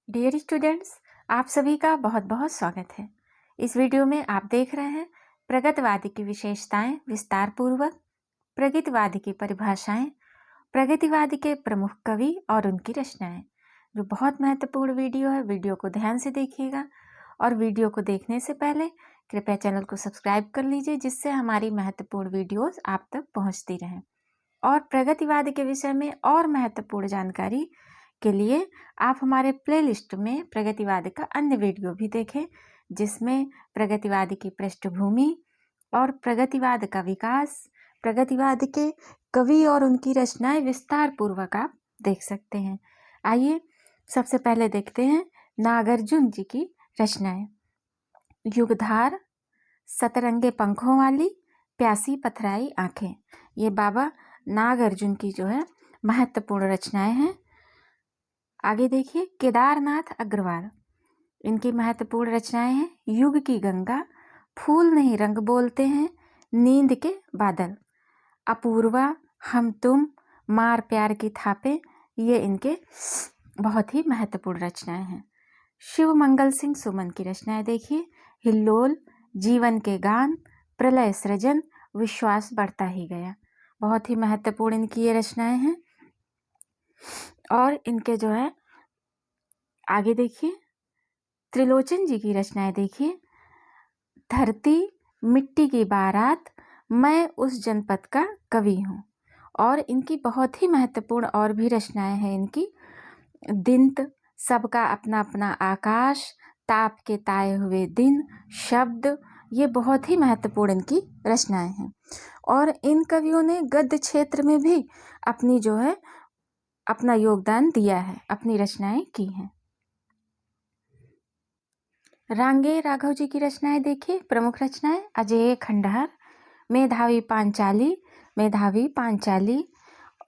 Dear students, आप सभी का बहुत बहुत स्वागत है। इस वीडियो में आप देख रहे हैं प्रगतिवादी की विशेषताएं विस्तार पूर्वक, प्रगतिवादी की परिभाषाएं, प्रगतिवादी के प्रमुख कवि और उनकी रचनाएं। जो बहुत महत्वपूर्ण वीडियो है, वीडियो को ध्यान से देखिएगा और वीडियो को देखने से पहले कृपया चैनल को सब्सक्राइब कर लीजिए, जिससे हमारी महत्वपूर्ण वीडियोस आप तक पहुंचती रहें। और प्रगतिवाद के विषय में और महत्वपूर्ण जानकारी के लिए आप हमारे प्लेलिस्ट में प्रगतिवाद का अन्य वीडियो भी देखें, जिसमें प्रगतिवाद की पृष्ठभूमि और प्रगतिवाद का विकास, प्रगतिवाद के कवि और उनकी रचनाएं विस्तार पूर्वक आप देख सकते हैं। आइए सबसे पहले देखते हैं नागार्जुन जी की रचनाएं। युगधार, सतरंगे पंखों वाली, प्यासी पथराई आंखें, ये बाबा नागार्जुन की जो है महत्वपूर्ण रचनाएं हैं। आगे देखिए केदारनाथ अग्रवाल, इनकी महत्वपूर्ण रचनाएं हैं युग की गंगा, फूल नहीं रंग बोलते हैं, नींद के बादल, अपूर्वा, हम तुम, मार प्यार की थापे, ये इनके बहुत ही महत्वपूर्ण रचनाएं हैं। शिव मंगल सिंह सुमन की रचनाएं देखिए, हिल्लोल, जीवन के गान, प्रलय सृजन, विश्वास बढ़ता ही गया, बहुत ही महत्वपूर्ण इनकी ये रचनाएं हैं। और इनके जो है आगे देखिए त्रिलोचन जी की रचनाएं देखिए, धरती मिट्टी की बारात, मैं उस जनपद का कवि हूँ। और इनकी बहुत ही महत्वपूर्ण और भी रचनाएं हैं इनकी, दिंत, सबका अपना अपना आकाश, ताप के ताए हुए दिन, शब्द, ये बहुत ही महत्वपूर्ण इनकी रचनाएं हैं। और इन कवियों ने गद्य क्षेत्र में भी अपनी जो है अपना योगदान दिया है, अपनी रचनाएं की हैं। रांगे राघव जी की रचनाएं देखिए, प्रमुख रचनाएं अजेय खंडहर, मेधावी पांचाली,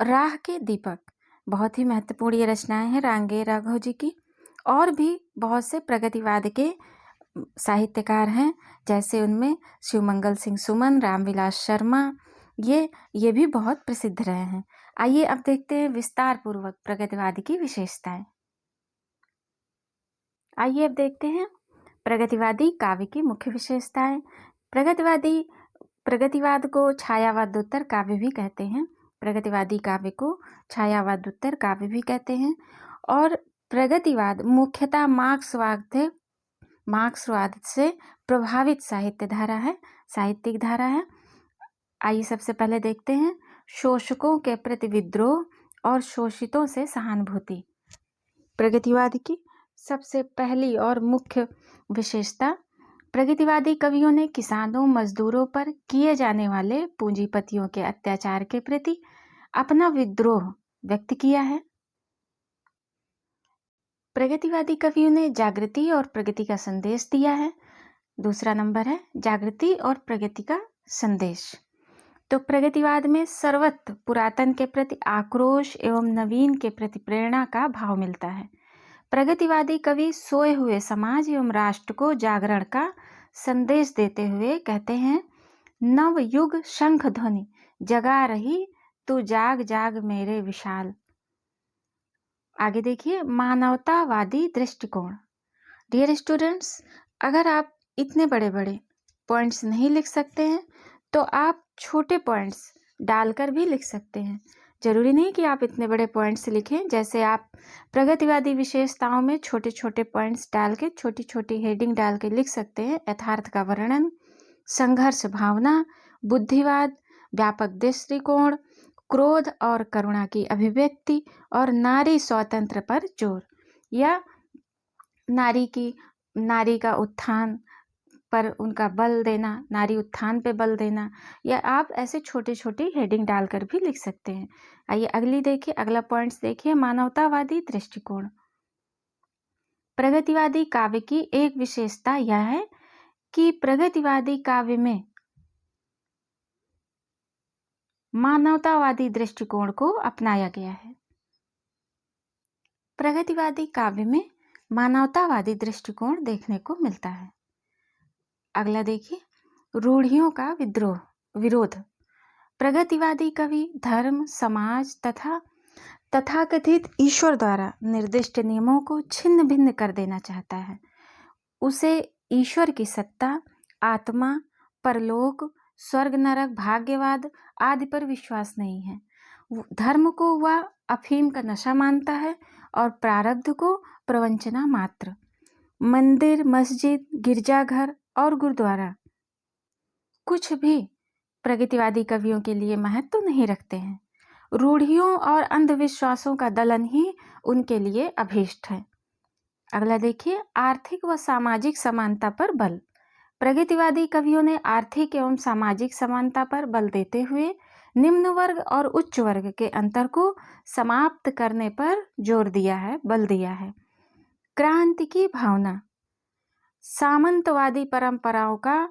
राह के दीपक, बहुत ही महत्वपूर्ण ये रचनाएं हैं रांगे राघव जी की। और भी बहुत से प्रगतिवाद के साहित्यकार हैं, जैसे उनमें शिवमंगल सिंह सुमन, रामविलास शर्मा, ये भी बहुत प्रसिद्ध रहे हैं। आइए अब देखते हैं विस्तार पूर्वक प्रगतिवाद की विशेषताएं। आइए अब देखते हैं प्रगतिवादी काव्य की मुख्य विशेषताएं। प्रगतिवाद को छायावादोत्तर काव्य भी कहते हैं। प्रगतिवादी काव्य को छायावादोत्तर काव्य भी कहते हैं। और प्रगतिवाद मुख्यतः मार्क्सवाद से प्रभावित साहित्यिक धारा है। आइए सबसे पहले देखते हैं शोषकों के प्रति विद्रोह और शोषितों से सहानुभूति। प्रगतिवाद की सबसे पहली और मुख्य विशेषता, प्रगतिवादी कवियों ने किसानों मजदूरों पर किए जाने वाले पूंजीपतियों के अत्याचार के प्रति अपना विद्रोह व्यक्त किया है। प्रगतिवादी कवियों ने जागृति और प्रगति का संदेश दिया है। दूसरा नंबर है जागृति और प्रगति का संदेश। तो प्रगतिवाद में सर्वत्र पुरातन के प्रति आक्रोश एवं नवीन के प्रति प्रेरणा का भाव मिलता है। प्रगतिवादी कवि सोए हुए समाज एवं राष्ट्र को जागरण का संदेश देते हुए कहते हैं, नव युग शंख ध्वनि जगा रही, तू जाग जाग मेरे विशाल। आगे देखिए मानवतावादी दृष्टिकोण। डियर स्टूडेंट्स, अगर आप इतने बड़े बड़े पॉइंट्स नहीं लिख सकते हैं तो आप छोटे पॉइंट्स डालकर भी लिख सकते हैं। जरूरी नहीं कि आप इतने बड़े पॉइंट्स लिखें। जैसे आप प्रगतिवादी विशेषताओं में छोटे छोटे पॉइंट्स डाल के छोटी छोटी हेडिंग डाल के लिख सकते हैं। यथार्थ का वर्णन, संघर्ष भावना, बुद्धिवाद, व्यापक दृष्टिकोण, क्रोध और करुणा की अभिव्यक्ति और नारी स्वातंत्र्य पर जोर, या नारी का उत्थान पर उनका बल देना, नारी उत्थान पे बल देना, या आप ऐसे छोटे छोटे हेडिंग डालकर भी लिख सकते हैं। आइए अगला पॉइंट्स देखिए मानवतावादी दृष्टिकोण। प्रगतिवादी काव्य की एक विशेषता यह है कि प्रगतिवादी काव्य में मानवतावादी दृष्टिकोण को अपनाया गया है। प्रगतिवादी काव्य में मानवतावादी दृष्टिकोण देखने को मिलता है। अगला देखिए रूढ़ियों का विरोध। प्रगतिवादी कवि धर्म, समाज तथा तथाकथित ईश्वर द्वारा निर्दिष्ट नियमों को छिन्न भिन्न कर देना चाहता है। उसे ईश्वर की सत्ता, आत्मा, परलोक, स्वर्ग नरक, भाग्यवाद आदि पर विश्वास नहीं है। धर्म को वह अफीम का नशा मानता है और प्रारब्ध को प्रवंचना मात्र। मंदिर, मस्जिद, गिरजाघर और गुरुद्वारा कुछ भी प्रगतिवादी कवियों के लिए महत्व नहीं रखते हैं। रूढ़ियों और अंधविश्वासों का दलन ही उनके लिए अभीष्ट है। अगला देखिए, आर्थिक व सामाजिक समानता पर बल। प्रगतिवादी कवियों ने आर्थिक एवं सामाजिक समानता पर बल देते हुए निम्न वर्ग और उच्च वर्ग के अंतर को समाप्त करने पर जोर दिया है, बल दिया है। क्रांति की भावना, सामंतवादी परंपराओं का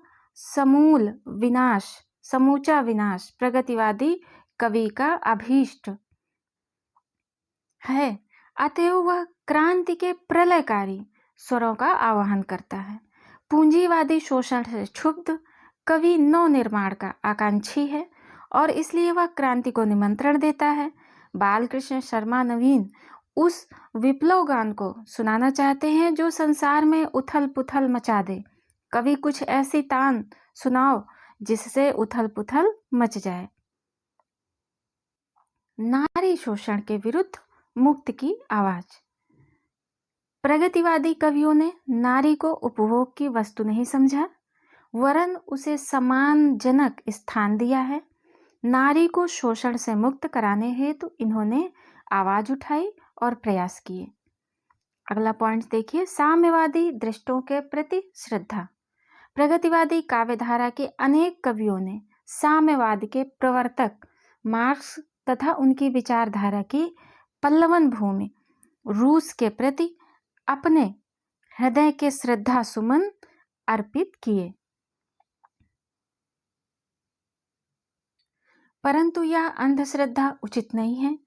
समूचा विनाश प्रगतिवादी कवि का अभीष्ट है। अतएव वह क्रांति के प्रलयकारी स्वरों का आवाहन करता है। पूंजीवादी शोषण से क्षुब्ध कवि नव निर्माण का आकांक्षी है और इसलिए वह क्रांति को निमंत्रण देता है। बालकृष्ण शर्मा नवीन उस विप्लव गान को सुनाना चाहते हैं जो संसार में उथल पुथल मचा दे। कवि कुछ ऐसी तान सुनाओ जिससे उथल पुथल मच जाए। नारी शोषण के विरुद्ध मुक्त की आवाज। प्रगतिवादी कवियों ने नारी को उपभोग की वस्तु नहीं समझा, वरन उसे सम्मानजनक स्थान दिया है। नारी को शोषण से मुक्त कराने हेतु इन्होंने आवाज उठाई और प्रयास किए। अगला पॉइंट देखिए, साम्यवादी दृष्टों के प्रति श्रद्धा। प्रगतिवादी काव्यधारा के अनेक कवियों ने साम्यवाद के प्रवर्तक मार्क्स तथा उनकी विचारधारा की पल्लवन भूमि रूस के प्रति अपने हृदय के श्रद्धा सुमन अर्पित किए। परंतु यह अंधश्रद्धा उचित नहीं है।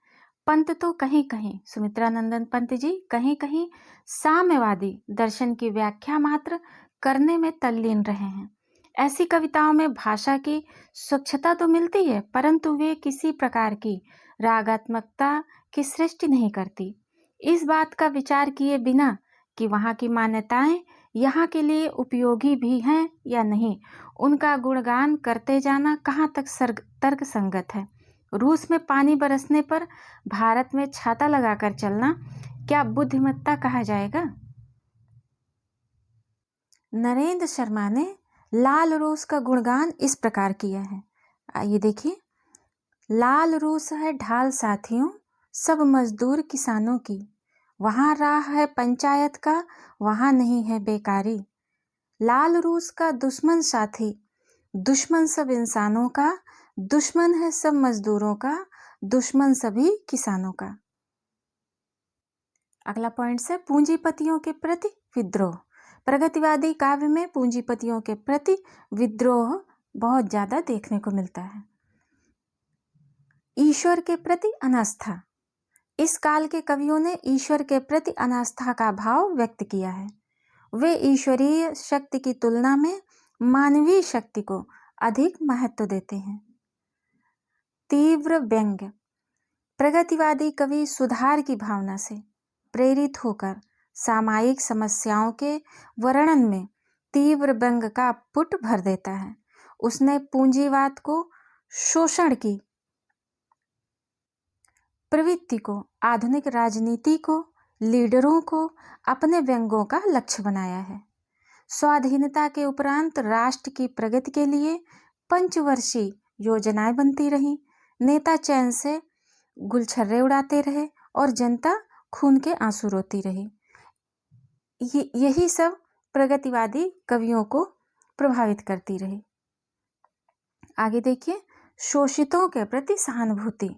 पंत तो कहीं कहीं, सुमित्रानंदन पंत जी कहीं कहीं साम्यवादी दर्शन की व्याख्या मात्र करने में तल्लीन रहे हैं। ऐसी कविताओं में भाषा की स्वच्छता तो मिलती है, परंतु वे किसी प्रकार की रागात्मकता की सृष्टि नहीं करती। इस बात का विचार किए बिना कि वहाँ की मान्यताएं यहाँ के लिए उपयोगी भी हैं या नहीं, उनका गुणगान करते जाना कहाँ तक तर्क संगत है। रूस में पानी बरसने पर भारत में छाता लगाकर चलना क्या बुद्धिमत्ता कहा जाएगा? नरेंद्र शर्मा ने लाल रूस का गुणगान इस प्रकार किया है। आइए देखिए, लाल रूस है ढाल साथियों सब मजदूर किसानों की, वहाँ राह है पंचायत का, वहाँ नहीं है बेकारी। लाल रूस का दुश्मन साथी, दुश्मन सब इंसानों का, दुश्मन है सब मजदूरों का, दुश्मन सभी किसानों का। अगला पॉइंट है पूंजीपतियों के प्रति विद्रोह। प्रगतिवादी काव्य में पूंजीपतियों के प्रति विद्रोह बहुत ज्यादा देखने को मिलता है। ईश्वर के प्रति अनास्था। इस काल के कवियों ने ईश्वर के प्रति अनास्था का भाव व्यक्त किया है। वे ईश्वरीय शक्ति की तुलना में मानवीय शक्ति को अधिक महत्व देते हैं। तीव्र व्यंग्य। प्रगतिवादी कवि सुधार की भावना से प्रेरित होकर सामायिक समस्याओं के वर्णन में तीव्र व्यंग्य का पुट भर देता है। उसने पूंजीवाद को, शोषण की प्रवृत्ति को, आधुनिक राजनीति को, लीडरों को अपने व्यंग्यों का लक्ष्य बनाया है। स्वाधीनता के उपरांत राष्ट्र की प्रगति के लिए पंचवर्षीय योजनाएं बनती रहीं। नेता चैन से गुलछर्रे उड़ाते रहे और जनता खून के आंसू रोती रही। यही सब प्रगतिवादी कवियों को प्रभावित करती रही। आगे देखिए, शोषितों के प्रति सहानुभूति।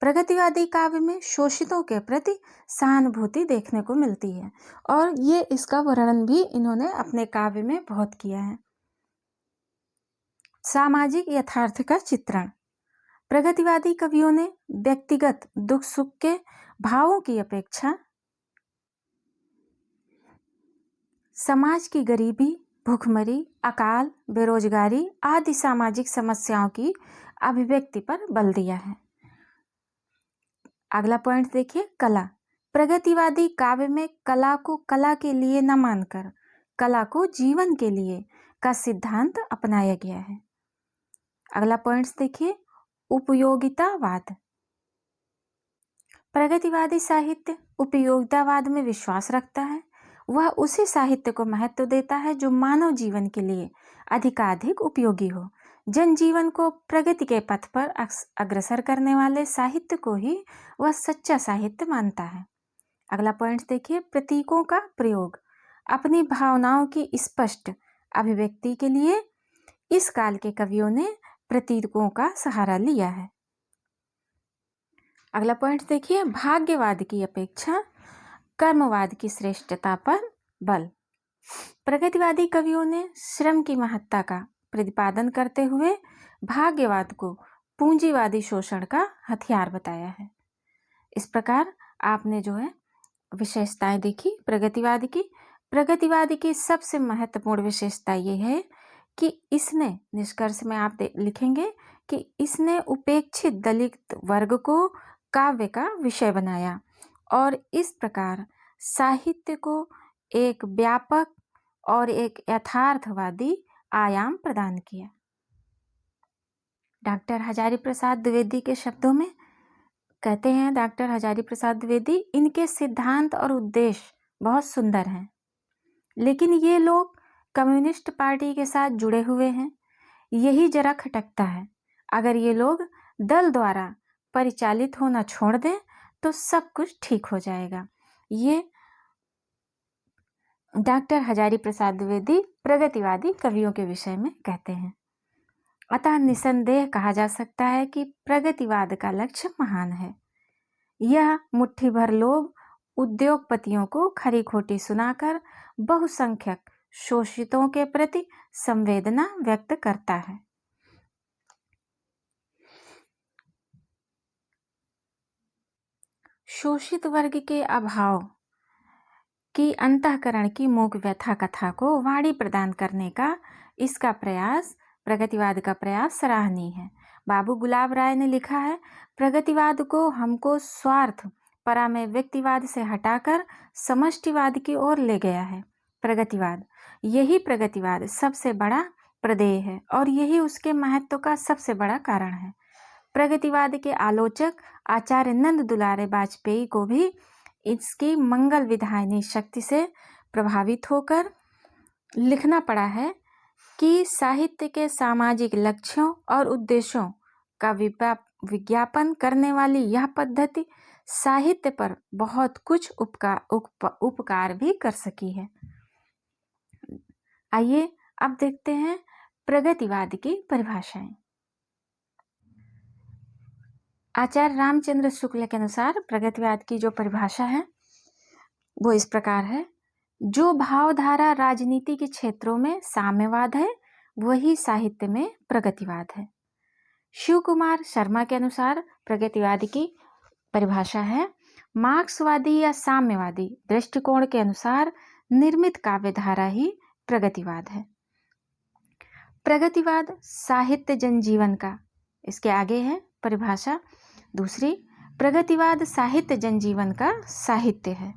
प्रगतिवादी काव्य में शोषितों के प्रति सहानुभूति देखने को मिलती है और ये इसका वर्णन भी इन्होंने अपने काव्य में बहुत किया है। सामाजिक यथार्थ का चित्रण। प्रगतिवादी कवियों ने व्यक्तिगत दुख सुख के भावों की अपेक्षा समाज की गरीबी, भूखमरी, अकाल, बेरोजगारी आदि सामाजिक समस्याओं की अभिव्यक्ति पर बल दिया है। अगला पॉइंट देखिए, कला। प्रगतिवादी काव्य में कला को कला के लिए न मानकर कला को जीवन के लिए का सिद्धांत अपनाया गया है। अगला पॉइंट्स देखिए, उपयोगितावाद। प्रगतिवादी साहित्य उपयोगितावाद में विश्वास रखता है। वह उसी साहित्य को महत्व देता है जो मानव जीवन के लिए अधिकाधिक उपयोगी हो। जनजीवन को प्रगति के पथ पर अग्रसर करने वाले साहित्य को ही वह सच्चा साहित्य मानता है। अगला पॉइंट देखिए, प्रतीकों का प्रयोग। अपनी भावनाओं की स्पष्ट अभिव्यक्ति के लिए इस काल के कवियों ने प्रतीकों का सहारा लिया है। अगला पॉइंट देखिए, भाग्यवाद की अपेक्षा कर्मवाद की श्रेष्ठता पर बल। प्रगतिवादी कवियों ने श्रम की महत्ता का प्रतिपादन करते हुए भाग्यवाद को पूंजीवादी शोषण का हथियार बताया है। इस प्रकार आपने जो है विशेषताएं देखी प्रगतिवाद की। प्रगतिवाद की सबसे महत्वपूर्ण विशेषता ये है कि इसने, निष्कर्ष में आप लिखेंगे कि इसने उपेक्षित दलित वर्ग को काव्य का विषय बनाया और इस प्रकार साहित्य को एक व्यापक और एक यथार्थवादी आयाम प्रदान किया। डॉक्टर हजारी प्रसाद द्विवेदी के शब्दों में कहते हैं डॉक्टर हजारी प्रसाद द्विवेदी, इनके सिद्धांत और उद्देश्य बहुत सुंदर हैं, लेकिन ये लोग कम्युनिस्ट पार्टी के साथ जुड़े हुए हैं, यही जरा खटकता है। अगर ये लोग दल द्वारा परिचालित होना छोड़ दें तो सब कुछ ठीक हो जाएगा। ये डॉक्टर हजारी प्रसाद द्विवेदी प्रगतिवादी कवियों के विषय में कहते हैं। अतः निसंदेह कहा जा सकता है कि प्रगतिवाद का लक्ष्य महान है। यह मुट्ठी भर लोग उद्योगपतियों को खरी खोटी सुनाकर बहुसंख्यक शोषितों के प्रति संवेदना व्यक्त करता है। शोषित वर्ग के अभाव की अंतःकरण की मूक व्यथा कथा को वाणी प्रदान करने का इसका प्रयास, प्रगतिवाद का प्रयास सराहनीय है। बाबू गुलाब राय ने लिखा है, प्रगतिवाद को हमको स्वार्थ परामय व्यक्तिवाद से हटाकर समष्टिवाद की ओर ले गया है। प्रगतिवाद, यही प्रगतिवाद सबसे बड़ा प्रदेय है और यही उसके महत्व का सबसे बड़ा कारण है। प्रगतिवाद के आलोचक आचार्य नंद दुलारे वाजपेयी को भी इसकी मंगल विधायनी शक्ति से प्रभावित होकर लिखना पड़ा है कि साहित्य के सामाजिक लक्ष्यों और उद्देश्यों का विज्ञापन करने वाली यह पद्धति साहित्य पर बहुत कुछ उपकार भी कर सकी है। आइए अब देखते हैं प्रगतिवाद की परिभाषाएं। आचार्य रामचंद्र शुक्ल के अनुसार प्रगतिवाद की जो परिभाषा है वो इस प्रकार है, जो भावधारा राजनीति के क्षेत्रों में साम्यवाद है वही साहित्य में प्रगतिवाद है। शिव कुमार शर्मा के अनुसार प्रगतिवाद की परिभाषा है, मार्क्सवादी या साम्यवादी दृष्टिकोण के अनुसार निर्मित काव्यधारा ही प्रगतिवाद है। प्रगतिवाद साहित्य जनजीवन का, इसके आगे है परिभाषा दूसरी, प्रगतिवाद साहित्य जनजीवन का साहित्य है।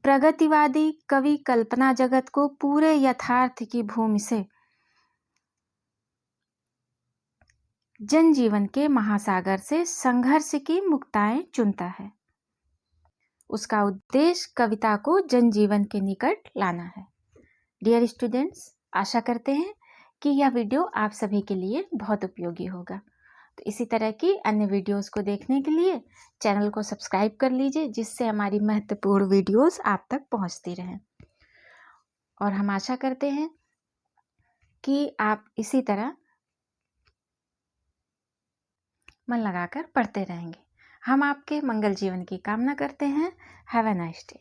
प्रगतिवादी कवि कल्पना जगत को पूरे यथार्थ की भूमि से जनजीवन के महासागर से संघर्ष की मुक्ताएं चुनता है। उसका उद्देश्य कविता को जनजीवन के निकट लाना है। डियर स्टूडेंट्स, आशा करते हैं कि यह वीडियो आप सभी के लिए बहुत उपयोगी होगा। तो इसी तरह की अन्य वीडियोस को देखने के लिए चैनल को सब्सक्राइब कर लीजिए, जिससे हमारी महत्वपूर्ण वीडियोस आप तक पहुंचती रहें। और हम आशा करते हैं कि आप इसी तरह मन लगाकर पढ़ते रहेंगे। हम आपके मंगल जीवन की कामना करते हैं। Have a nice day.